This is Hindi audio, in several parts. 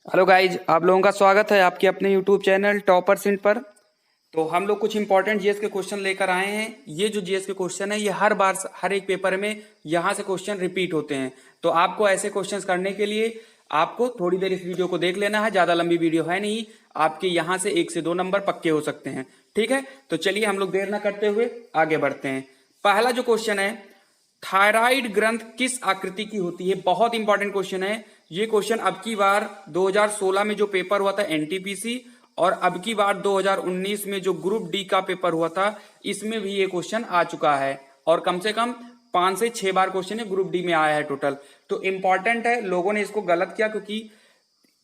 हेलो गाइज, आप लोगों का स्वागत है आपके अपने यूट्यूब चैनल टॉपर सिंट पर। तो हम लोग कुछ इंपॉर्टेंट जीएस के क्वेश्चन लेकर आए हैं। ये जो जीएस के क्वेश्चन है ये हर बार हर एक पेपर में यहाँ से क्वेश्चन रिपीट होते हैं। तो आपको ऐसे क्वेश्चंस करने के लिए आपको थोड़ी देर इस वीडियो को देख लेना है। ज़्यादा लंबी वीडियो है नहीं, आपके यहाँ से 1 से 2 नंबर पक्के हो सकते हैं। ठीक है, तो चलिए हम लोग देर ना करते हुए आगे बढ़ते हैं। पहला जो क्वेश्चन है, थायराइड ग्रंथ किस आकृति की होती है? बहुत इंपॉर्टेंट क्वेश्चन है। ये क्वेश्चन अब की बार 2016 में जो पेपर हुआ था एनटीपीसी, और अब की बार 2019 में जो ग्रुप डी का पेपर हुआ था, इसमें भी ये क्वेश्चन आ चुका है। और कम से कम 5 से 6 बार क्वेश्चन है ग्रुप डी में आया है टोटल। तो इंपॉर्टेंट है। लोगों ने इसको गलत किया क्योंकि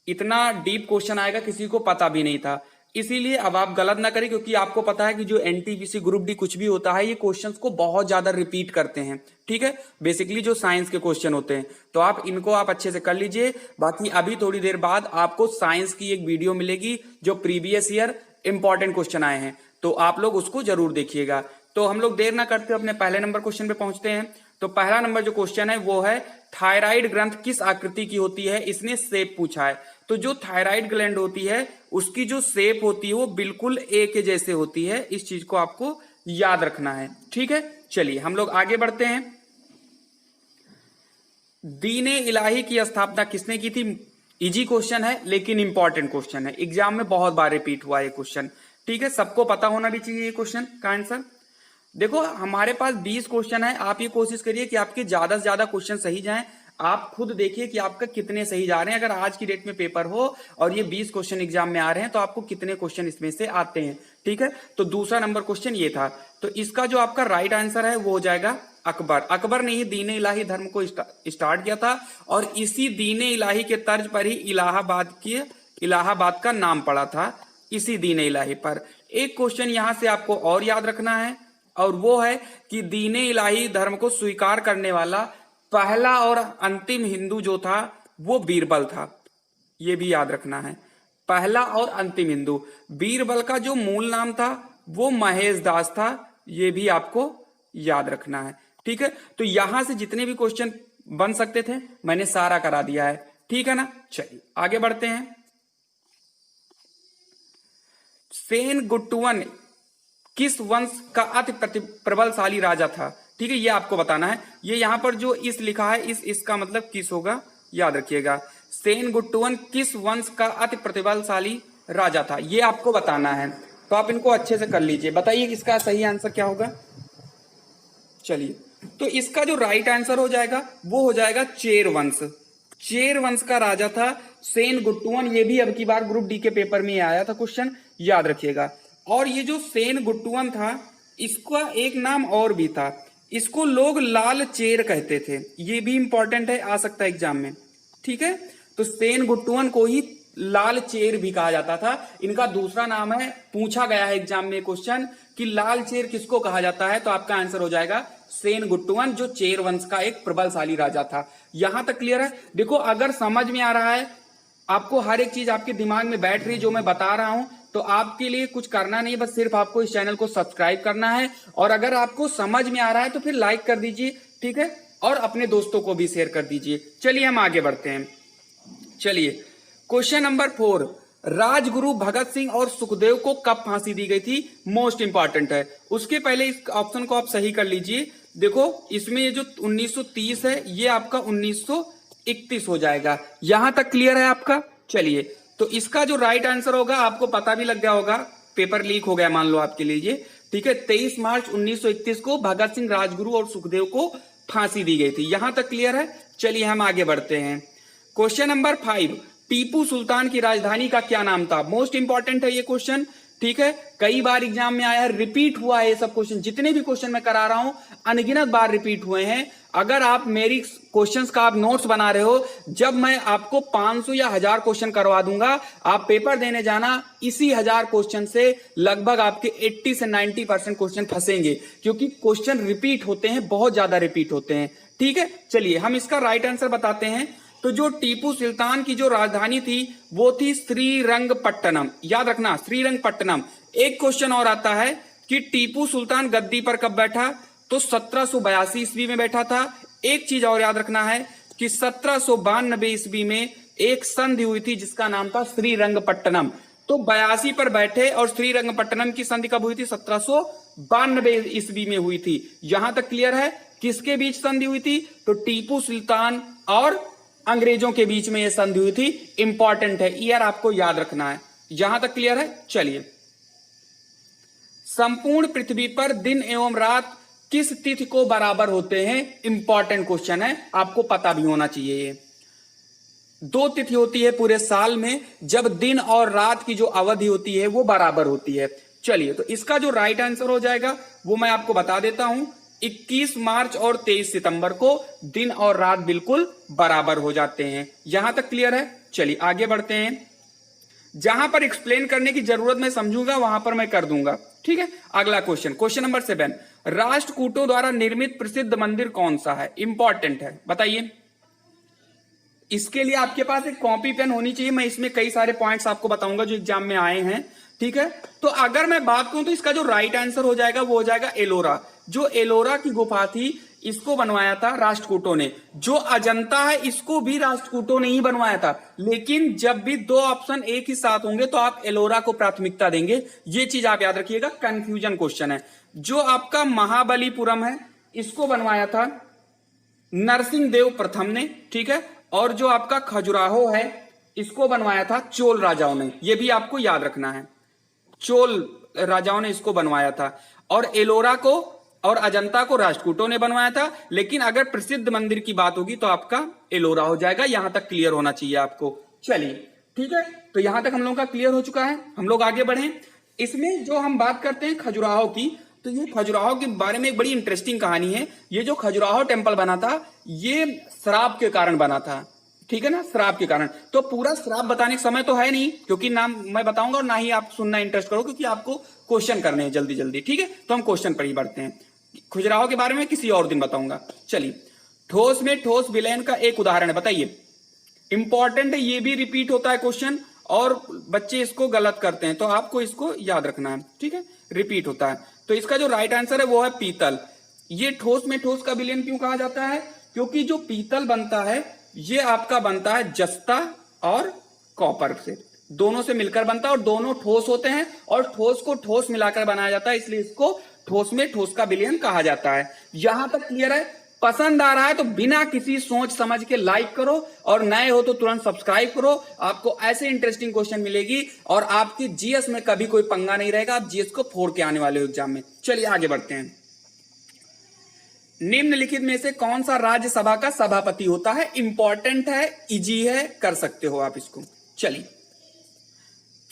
इतना डीप क्वेश्चन आएगा किसी को पता भी नहीं था। इसीलिए अब आप गलत ना करें, क्योंकि आपको पता है कि जो एनटीपीसी ग्रुप डी कुछ भी होता है ये क्वेश्चंस को बहुत ज्यादा रिपीट करते हैं। ठीक है, बेसिकली जो साइंस के क्वेश्चन होते हैं, तो आप इनको आप अच्छे से कर लीजिए। बाकी अभी थोड़ी देर बाद आपको साइंस की एक वीडियो मिलेगी जो प्रीवियस ईयर इंपॉर्टेंट क्वेश्चन आए हैं, तो आप लोग उसको जरूर देखिएगा। तो हम लोग देर ना करते अपने पहले नंबर क्वेश्चन पे पहुंचते हैं। तो पहला नंबर जो क्वेश्चन है वो है, थायराइड ग्रंथ किस आकृति की होती है? इसने शेप पूछा है। तो जो थायराइड ग्लैंड होती है उसकी जो शेप होती है वो बिल्कुल ए के जैसे होती है। इस चीज को आपको याद रखना है। ठीक है, चलिए हम लोग आगे बढ़ते हैं। दीने इलाही की स्थापना किसने की थी? इजी क्वेश्चन है लेकिन इंपॉर्टेंट क्वेश्चन है, एग्जाम में बहुत बार रिपीट हुआ है क्वेश्चन। ठीक है, सबको पता होना भी चाहिए ये क्वेश्चन का आंसर। देखो हमारे पास 20 क्वेश्चन है, आप ये कोशिश करिए कि आपके ज्यादा से ज्यादा क्वेश्चन सही जाएं। आप खुद देखिए कि आपका कितने सही जा रहे हैं। अगर आज की डेट में पेपर हो और ये 20 क्वेश्चन एग्जाम में आ रहे हैं तो आपको कितने क्वेश्चन इसमें से आते हैं। ठीक है, तो दूसरा नंबर क्वेश्चन ये था। तो इसका जो आपका राइट आंसर है वो हो जाएगा अकबर। अकबर ने ही दीन इलाही धर्म को स्टार्ट किया था, और इसी दीन इलाही के तर्ज पर ही इलाहाबाद का नाम पड़ा था, इसी दीन इलाही पर। एक क्वेश्चन यहां से आपको और याद रखना है, और वो है कि दीन इलाही धर्म को स्वीकार करने वाला पहला और अंतिम हिंदू जो था वो बीरबल था। ये भी याद रखना है, पहला और अंतिम हिंदू। बीरबल का जो मूल नाम था वो महेश दास था। ये भी आपको याद रखना है। ठीक है, तो यहां से जितने भी क्वेश्चन बन सकते थे मैंने सारा करा दिया है। ठीक है ना, चलिए आगे बढ़ते हैं। सेन गुट्टुवन किस वंश का अति प्रबलशाली राजा था? ठीक है, ये आपको बताना है। ये यहां पर जो इस लिखा है, इसका मतलब किस होगा, याद रखिएगा। सेन गुट्टुवन किस वंश का अति प्रतिबलशाली राजा था, ये आपको बताना है। तो आप इनको अच्छे से कर लीजिए, बताइए इसका सही आंसर क्या होगा। चलिए, तो इसका जो राइट आंसर हो जाएगा वो हो जाएगा चेर वंश। चेर वंश का राजा था सेन गुट्टुवन। ये भी अब की बार ग्रुप डी के पेपर में आया था क्वेश्चन, याद रखिएगा। और ये जो सेन गुट्टुवन था इसका एक नाम और भी था, इसको लोग लाल चेर कहते थे। ये भी इंपॉर्टेंट है, आ सकता है एग्जाम में। ठीक है, तो सेन गुट्टुवन को ही लाल चेर भी कहा जाता था। इनका दूसरा नाम है, पूछा गया है एग्जाम में क्वेश्चन कि लाल चेर किसको कहा जाता है, तो आपका आंसर हो जाएगा सेन गुट्टुवन, जो चेर वंश का एक प्रबलशाली राजा था। यहां तक क्लियर है? देखो अगर समझ में आ रहा है, आपको हर एक चीज आपके दिमाग में बैठ रही जो मैं बता रहा हूं, तो आपके लिए कुछ करना नहीं, बस सिर्फ आपको इस चैनल को सब्सक्राइब करना है। और अगर आपको समझ में आ रहा है तो फिर लाइक कर दीजिए। ठीक है, और अपने दोस्तों को भी शेयर कर दीजिए। चलिए हम आगे बढ़ते हैं। चलिए, क्वेश्चन नंबर 4, राजगुरु भगत सिंह और सुखदेव को कब फांसी दी गई थी? मोस्ट इंपॉर्टेंट है। उसके पहले इस ऑप्शन को आप सही कर लीजिए। देखो इसमें ये जो 1930 है ये आपका 1931 हो जाएगा। यहां तक क्लियर है आपका? चलिए, तो इसका जो राइट आंसर होगा, आपको पता भी लग गया होगा, पेपर लीक हो गया मान लो आपके लिए ये। ठीक है, 23 मार्च 1931 को भगत सिंह, राजगुरु और सुखदेव को फांसी दी गई थी। यहां तक क्लियर है? चलिए हम आगे बढ़ते हैं। क्वेश्चन नंबर 5, टीपू सुल्तान की राजधानी का क्या नाम था? मोस्ट इंपॉर्टेंट है ये क्वेश्चन। ठीक है, कई बार एग्जाम में आया है, रिपीट हुआ है ये सब क्वेश्चन। जितने भी क्वेश्चन मैं करा रहा हूं अनगिनत बार रिपीट हुए हैं। अगर आप मेरी क्वेश्चंस का आप नोट्स बना रहे हो, जब मैं आपको 500 या 1000 क्वेश्चन करवा दूंगा, आप पेपर देने जाना, इसी 1000 क्वेश्चन से लगभग आपके 80 से 90% क्वेश्चन फंसेंगे, क्योंकि क्वेश्चन रिपीट होते हैं, बहुत ज्यादा रिपीट होते हैं। ठीक है, चलिए हम इसका राइट आंसर बताते हैं। तो जो टीपू सुल्तान की जो राजधानी थी वो थी श्रीरंगपट्टनम। याद रखना, श्रीरंगपट्टनम। एक क्वेश्चन और आता है कि टीपू सुल्तान गद्दी पर कब बैठा? तो 1782 ईस्वी में बैठा था। एक चीज और याद रखना है कि 1792 ईस्वी में एक संधि हुई थी जिसका नाम था श्रीरंगपट्टनम। तो 82 पर बैठे और श्रीरंगपट्टनम की संधि कब हुई थी? 1792 ईस्वी में हुई थी। यहां तक क्लियर है? किसके बीच संधि हुई थी? तो टीपू सुल्तान और अंग्रेजों के बीच में यह संधि हुई थी। इंपॉर्टेंट है, ईयर आपको याद रखना है। यहां तक क्लियर है? चलिए, संपूर्ण पृथ्वी पर दिन एवं रात किस तिथि को बराबर होते हैं? इंपॉर्टेंट क्वेश्चन है, आपको पता भी होना चाहिए। ये 2 तिथि होती है पूरे साल में जब दिन और रात की जो अवधि होती है वो बराबर होती है। चलिए, तो इसका जो राइट आंसर हो जाएगा वो मैं आपको बता देता हूं। 21 मार्च और 23 सितंबर को दिन और रात बिल्कुल बराबर हो जाते हैं। यहां तक क्लियर है? चलिए आगे बढ़ते हैं। जहां पर एक्सप्लेन करने की जरूरत मैं समझूंगा वहां पर मैं कर दूंगा। ठीक है, अगला क्वेश्चन, क्वेश्चन नंबर 7, राष्ट्रकूटों द्वारा निर्मित प्रसिद्ध मंदिर कौन सा है? इंपॉर्टेंट है, बताइए। इसके लिए आपके पास एक कॉपी पेन होनी चाहिए। मैं इसमें कई सारे पॉइंट्स आपको बताऊंगा जो एग्जाम में आए हैं। ठीक है, तो अगर मैं बात करूं तो इसका जो राइट आंसर हो जाएगा वो हो जाएगा एलोरा। जो एलोरा की गुफा थी इसको बनवाया था राष्ट्रकूटों ने। जो अजंता है इसको भी राष्ट्रकूटों ने ही बनवाया था। लेकिन जब भी 2 ऑप्शन एक ही साथ होंगे तो आप एलोरा को प्राथमिकता देंगे, ये चीज आप याद रखिएगा, कंफ्यूजन क्वेश्चन है। जो आपका महाबलीपुरम है इसको बनवाया था नरसिंह देव प्रथम ने। ठीक है, और जो आपका खजुराहो है इसको बनवाया था चोल राजाओं ने। यह भी आपको याद रखना है, चोल राजाओं ने इसको बनवाया था। और एलोरा को और अजंता को राष्ट्रकूटों ने बनवाया था। लेकिन अगर प्रसिद्ध मंदिर की बात होगी तो आपका एलोरा हो जाएगा। यहां तक क्लियर होना चाहिए आपको। चलिए ठीक है, तो यहां तक हम लोगों का क्लियर हो चुका है। हम लोग आगे बढ़े। इसमें जो हम बात करते हैं खजुराहो की, तो ये खजुराहो के बारे में एक बड़ी इंटरेस्टिंग कहानी है। ये जो खजुराहो टेम्पल बना था ये श्राप के कारण बना था। ठीक है ना, श्राप के कारण। तो पूरा श्राप बताने का समय तो है नहीं, क्योंकि नाम मैं बताऊंगा और ना ही आप सुनना इंटरेस्ट करो, क्योंकि आपको क्वेश्चन करने हैं जल्दी जल्दी। ठीक है, तो हम क्वेश्चन पर ही बढ़ते हैं। खजुराहो के बारे में किसी और दिन बताऊंगा। चलिए, ठोस में ठोस विलयन का एक उदाहरण है, बताइए। इंपॉर्टेंट है, ये भी रिपीट होता है क्वेश्चन और बच्चे इसको गलत करते हैं, तो आपको इसको याद रखना है। ठीक है, रिपीट होता है। तो इसका जो राइट आंसर है वो है पीतल। ये ठोस में ठोस का विलयन क्यों कहा जाता है? क्योंकि जो पीतल बनता है ये आपका बनता है जस्ता और कॉपर से, दोनों से मिलकर बनता है और दोनों ठोस होते हैं और ठोस को ठोस मिलाकर बनाया जाता है, इसलिए इसको ठोस में ठोस का विलयन कहा जाता है। यहां तक क्लियर है? पसंद आ रहा है तो बिना किसी सोच समझ के लाइक करो और नए हो तो तुरंत सब्सक्राइब करो। आपको ऐसे इंटरेस्टिंग क्वेश्चन मिलेगी और आपकी जीएस में कभी कोई पंगा नहीं रहेगा। आप जीएस को फोड़ के आने वाले हो एग्जाम में। चलिए आगे बढ़ते हैं। निम्नलिखित में से कौन सा राज्यसभा का सभापति होता है? इंपॉर्टेंट है, इजी है, कर सकते हो आप इसको। चलिए,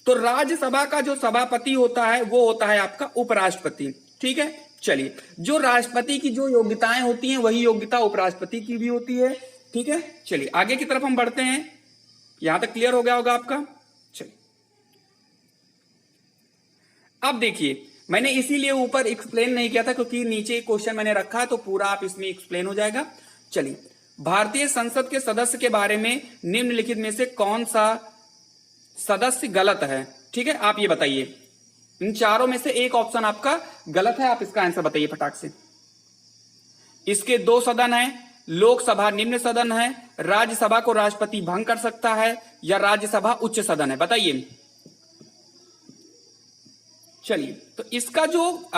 तो राज्यसभा का जो सभापति होता है वो होता है आपका उपराष्ट्रपति। ठीक है, चलिए, जो राष्ट्रपति की जो योग्यताएं होती हैं वही योग्यता उपराष्ट्रपति की भी होती है। ठीक है, चलिए आगे की तरफ हम बढ़ते हैं। यहां तक क्लियर हो गया होगा आपका। चलिए, अब देखिए, मैंने इसीलिए ऊपर एक्सप्लेन नहीं किया था क्योंकि नीचे क्वेश्चन मैंने रखा है तो पूरा आप इसमें एक्सप्लेन हो जाएगा। चलिए, भारतीय संसद के सदस्य के बारे में निम्नलिखित में से कौन सा सदस्य गलत है? ठीक है, आप ये बताइए। इन चारों में से एक ऑप्शन आपका गलत है, आप इसका आंसर बताइए फटाक से। इसके 2 सदन है, लोकसभा निम्न सदन है, राज्यसभा को राष्ट्रपति भंग कर सकता है, या राज्यसभा उच्च सदन है, बताइए। चलिए, तो इसका जो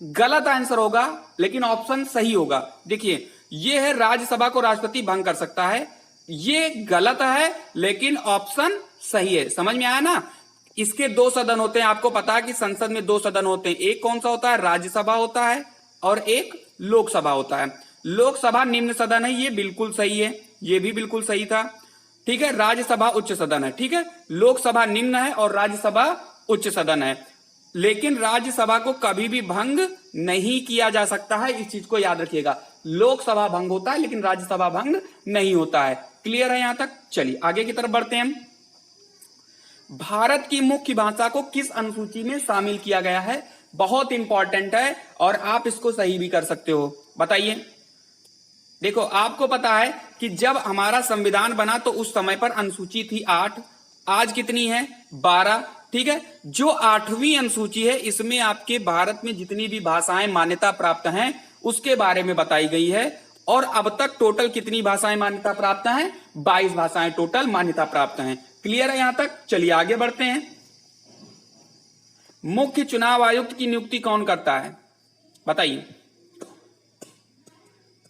गलत आंसर होगा लेकिन ऑप्शन सही होगा। देखिए, ये है राज्यसभा को राष्ट्रपति भंग कर सकता है, ये गलत है लेकिन ऑप्शन सही है। समझ में आया ना? इसके 2 सदन होते हैं, आपको पता है कि संसद में 2 सदन होते हैं। एक कौन सा होता है? राज्यसभा होता है और एक लोकसभा होता है। लोकसभा निम्न सदन है, ये बिल्कुल सही है, ये भी बिल्कुल सही था। ठीक है, राज्यसभा उच्च सदन है। ठीक है, लोकसभा निम्न है और राज्यसभा उच्च सदन है, लेकिन राज्यसभा को कभी भी भंग नहीं किया जा सकता है, इस चीज को याद रखिएगा। लोकसभा भंग होता है लेकिन राज्यसभा भंग नहीं होता है। क्लियर है यहां तक? चलिए आगे की तरफ बढ़ते हैं। भारत की मुख्य भाषा को किस अनुसूची में शामिल किया गया है? बहुत इंपॉर्टेंट है और आप इसको सही भी कर सकते हो, बताइए। देखो, आपको पता है कि जब हमारा संविधान बना तो उस समय पर अनुसूची थी 8, आज कितनी है? 12। ठीक है, जो 8वीं अनुसूची है इसमें आपके भारत में जितनी भी भाषाएं मान्यता प्राप्त हैं उसके बारे में बताई गई है। और अब तक टोटल कितनी भाषाएं मान्यता प्राप्त हैं? 22 भाषाएं टोटल मान्यता प्राप्त हैं। क्लियर है यहां तक? चलिए आगे बढ़ते हैं। मुख्य चुनाव आयुक्त की नियुक्ति कौन करता है? बताइए।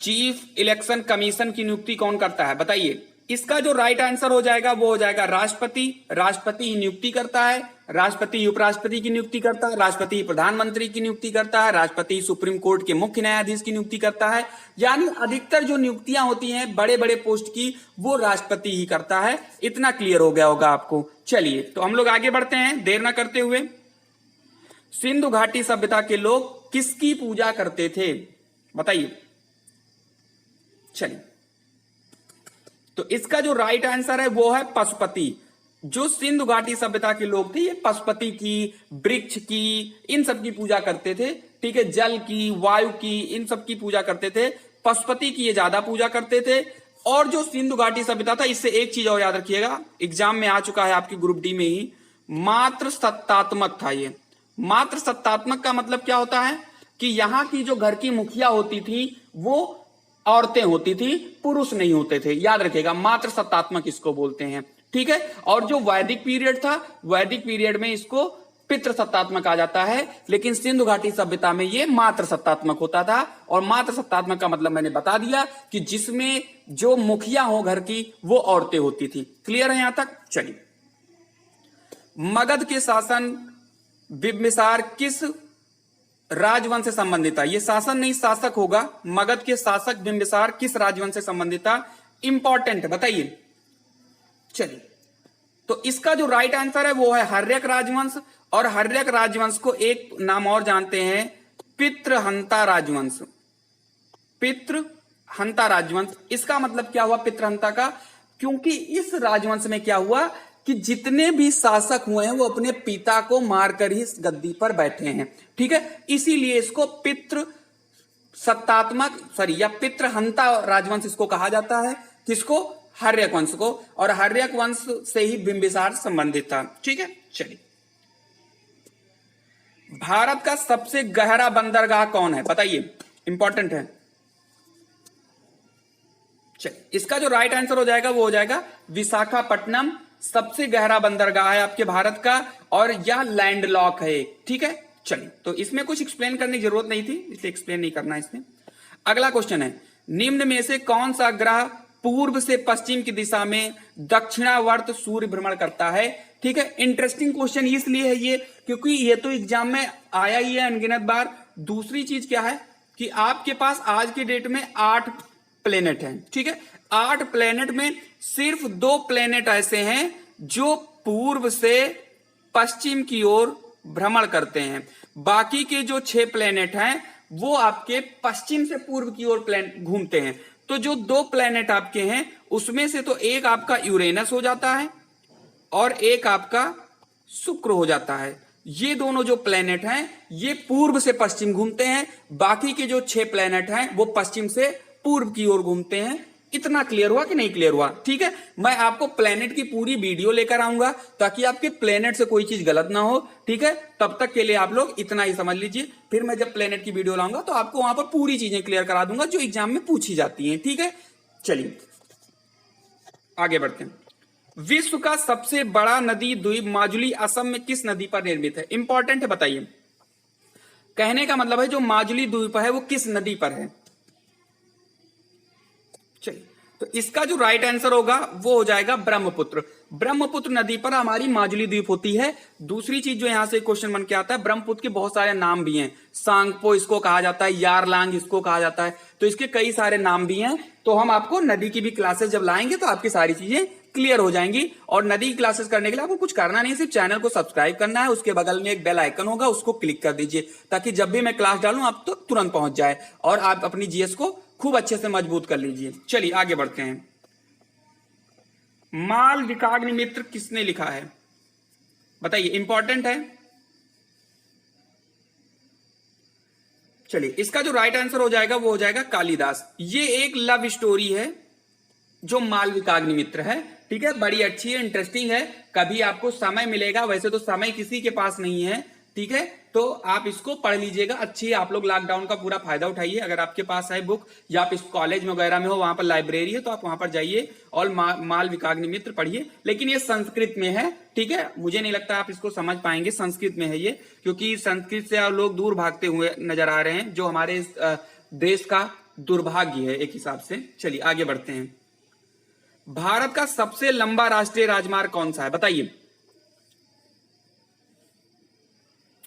चीफ इलेक्शन कमीशन की नियुक्ति कौन करता है? बताइए। इसका जो राइट आंसर हो जाएगा वो हो जाएगा राष्ट्रपति। राष्ट्रपति ही नियुक्ति करता है। राष्ट्रपति उपराष्ट्रपति की नियुक्ति करता है, राष्ट्रपति प्रधानमंत्री की नियुक्ति करता है, राष्ट्रपति सुप्रीम कोर्ट के मुख्य न्यायाधीश की नियुक्ति करता है। यानी अधिकतर जो नियुक्तियां होती हैं बड़े बड़े पोस्ट की वो राष्ट्रपति ही करता है। इतना क्लियर हो गया होगा आपको। चलिए तो हम लोग आगे बढ़ते हैं देर ना करते हुए। सिंधु घाटी सभ्यता के लोग किसकी पूजा करते थे? बताइए। चलिए तो इसका जो राइट आंसर है वो है पशुपति। जो सिंधु घाटी सभ्यता के लोग थे ये पशुपति की, वृक्ष की, इन सब की पूजा करते थे। ठीक है, जल की, वायु की, इन सब की पूजा करते थे। पशुपति की ये ज्यादा पूजा करते थे। और जो सिंधु घाटी सभ्यता था, इससे एक चीज और याद रखिएगा, एग्जाम में आ चुका है आपकी ग्रुप डी में ही, मात्र सत्तात्मक था ये। मात्र सत्तात्मक का मतलब क्या होता है कि यहाँ की जो घर की मुखिया होती थी वो औरतें होती थी, पुरुष नहीं होते थे। याद रखिएगा, मात्र सत्तात्मक इसको बोलते हैं। ठीक है, और जो वैदिक पीरियड था, वैदिक पीरियड में इसको पितृ सत्तात्मक आ जाता है, लेकिन सिंधु घाटी सभ्यता में ये मात्र सत्तात्मक होता था। और मात्र सत्तात्मक का मतलब मैंने बता दिया कि जिसमें जो मुखिया हो घर की वो औरतें होती थी। क्लियर है यहां तक? चलिए, मगध के शासन बिंबिसार किस राजवंश से संबंधित था? ये शासन नहीं शासक होगा। मगध के शासक बिंबिसार किस राजवंश से संबंधित था? इंपॉर्टेंट, बताइए। चलिए तो इसका जो राइट आंसर है वो है हर्यक राजवंश। और हर्यक राजवंश को एक नाम और जानते हैं, पितृहंता राजवंश। पितृहंता राजवंश, इसका मतलब क्या हुआ पितृहंता का? क्योंकि इस राजवंश में क्या हुआ कि जितने भी शासक हुए हैं वो अपने पिता को मारकर ही इस गद्दी पर बैठे हैं। ठीक है, इसीलिए इसको पितृ सत्तात्मक या पितृहंता राजवंश इसको कहा जाता है। किसको? हर्यक वंश को। और हर्यक वंश से ही बिंबिसार संबंधित था। ठीक है, चलिए। भारत का सबसे गहरा बंदरगाह कौन है? बताइए, इंपॉर्टेंट है। चलिए, इसका जो राइट आंसर हो जाएगा वो हो जाएगा विशाखापट्टनम। सबसे गहरा बंदरगाह है आपके भारत का और यह लैंडलॉक है। ठीक है, चलिए तो इसमें कुछ एक्सप्लेन करने की जरूरत नहीं थी, इसलिए एक्सप्लेन नहीं करना इसमें। अगला क्वेश्चन है, निम्न में से कौन सा ग्रह पूर्व से पश्चिम की दिशा में दक्षिणावर्त सूर्य भ्रमण करता है? ठीक है, इंटरेस्टिंग क्वेश्चन इसलिए है ये क्योंकि ये तो एग्जाम में आया ही है अनगिनत बार। दूसरी चीज क्या है कि आपके पास आज के डेट में 8 प्लेनेट हैं। ठीक है, 8 प्लेनेट में सिर्फ 2 प्लेनेट ऐसे हैं जो पूर्व से पश्चिम की ओर भ्रमण करते हैं। बाकी के जो 6 प्लेनेट हैं वो आपके पश्चिम से पूर्व की ओर घूमते हैं। तो जो 2 प्लेनेट आपके हैं उसमें से तो एक आपका यूरेनस हो जाता है और एक आपका शुक्र हो जाता है। ये दोनों जो प्लेनेट हैं ये पूर्व से पश्चिम घूमते हैं। बाकी के जो 6 प्लेनेट हैं वो पश्चिम से पूर्व की ओर घूमते हैं। इतना क्लियर हुआ कि नहीं क्लियर हुआ? ठीक है, मैं आपको प्लेनेट की पूरी वीडियो लेकर आऊंगा ताकि आपके प्लेनेट से कोई चीज गलत ना हो। ठीक है, तब तक के लिए आप लोग इतना ही समझ लीजिए। फिर मैं जब प्लेनेट की वीडियो लाऊंगा तो आपको वहां पर पूरी चीजें क्लियर करा दूंगा जो एग्जाम में पूछी जाती हैं। ठीक है, चलिए आगे बढ़ते हैं। विश्व का सबसे बड़ा नदी द्वीप माजुली असम में किस नदी पर निर्मित है? इंपॉर्टेंट है, बताइए। कहने का मतलब है जो माजुली द्वीप है वो किस नदी पर है? चलिए तो इसका जो राइट आंसर होगा वो हो जाएगा ब्रह्मपुत्र। ब्रह्मपुत्र नदी पर हमारी माजुली द्वीप होती है। दूसरी चीज जो यहां से क्वेश्चन बन के आता है, ब्रह्मपुत्र के बहुत सारे नाम भी हैं। सांगपो इसको कहा जाता है, यारलांग इसको कहा जाता है, तो इसके कई सारे नाम भी हैं। तो हम आपको नदी की भी क्लासेस जब लाएंगे तो आपकी सारी चीजें क्लियर हो जाएंगी। और नदी की क्लासेस करने के लिए आपको कुछ करना नहीं, सिर्फ चैनल को सब्सक्राइब करना है। उसके बगल में एक बेल आइकन होगा, उसको क्लिक कर दीजिए ताकि जब भी मैं क्लास डालूं आप तो तुरंत पहुंच जाए और आप अपनी जीएस को खूब अच्छे से मजबूत कर लीजिए। चलिए आगे बढ़ते हैं। मालविकाग्निमित्र किसने लिखा है? बताइए, इंपॉर्टेंट है। चलिए इसका जो राइट आंसर हो जाएगा वो हो जाएगा कालिदास। ये एक लव स्टोरी है जो मालविकाग्निमित्र है। ठीक है, बड़ी अच्छी है, इंटरेस्टिंग है। कभी आपको समय मिलेगा, वैसे तो समय किसी के पास नहीं है, ठीक है, तो आप इसको पढ़ लीजिएगा। अच्छी आप लोग लॉकडाउन का पूरा फायदा उठाइए। अगर आपके पास है बुक या आप इस कॉलेज में वगैरह में हो, वहां पर लाइब्रेरी है, तो आप वहां पर जाइए और माल विकाग्नि मित्र पढ़िए। लेकिन ये संस्कृत में है, ठीक है, मुझे नहीं लगता आप इसको समझ पाएंगे, संस्कृत में है ये, क्योंकि संस्कृत से आप लोग दूर भागते हुए नजर आ रहे हैं, जो हमारे देश का दुर्भाग्य है एक हिसाब से। चलिए आगे बढ़ते हैं। भारत का सबसे लंबा राष्ट्रीय राजमार्ग कौन सा है, बताइए।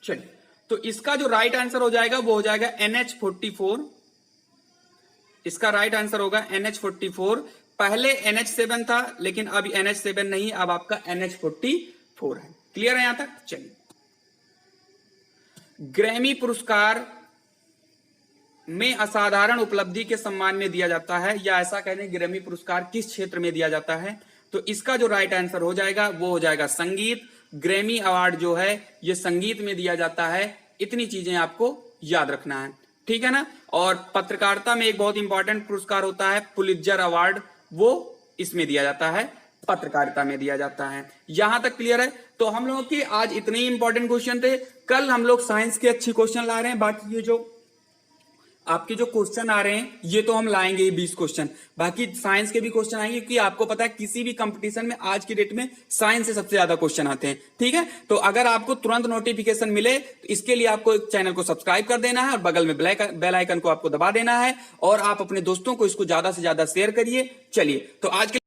चलिए, तो इसका जो राइट आंसर हो जाएगा वो हो जाएगा NH44। इसका राइट आंसर होगा NH44। पहले NH7 था, लेकिन अब NH7 नहीं, अब आपका NH44 है। क्लियर है यहां तक? चलिए, ग्रैमी पुरस्कार में असाधारण उपलब्धि के सम्मान में दिया जाता है, या ऐसा कहने ग्रैमी पुरस्कार किस क्षेत्र में दिया जाता है, तो इसका जो राइट आंसर हो जाएगा वो हो जाएगा संगीत। ग्रैमी अवार्ड जो है ये संगीत में दिया जाता है। इतनी चीजें आपको याद रखना है, ठीक है ना। और पत्रकारिता में एक बहुत इंपॉर्टेंट पुरस्कार होता है पुलित्जर अवार्ड, वो इसमें दिया जाता है, पत्रकारिता में दिया जाता है। यहां तक क्लियर है? तो हम लोगों की आज इतने ही इंपॉर्टेंट क्वेश्चन थे। कल हम लोग साइंस के अच्छे क्वेश्चन ला रहे हैं। बाकी ये जो आपके जो क्वेश्चन आ रहे हैं ये तो हम लाएंगे ही 20 क्वेश्चन, बाकी साइंस के भी क्वेश्चन आएंगे, क्योंकि आपको पता है किसी भी कंपटीशन में आज की डेट में साइंस से सबसे ज्यादा क्वेश्चन आते हैं, ठीक है। तो अगर आपको तुरंत नोटिफिकेशन मिले तो इसके लिए आपको चैनल को सब्सक्राइब कर देना है और बगल में बेल आइकन को आपको दबा देना है, और आप अपने दोस्तों को इसको ज्यादा से ज्यादा शेयर करिए। चलिए, तो आज के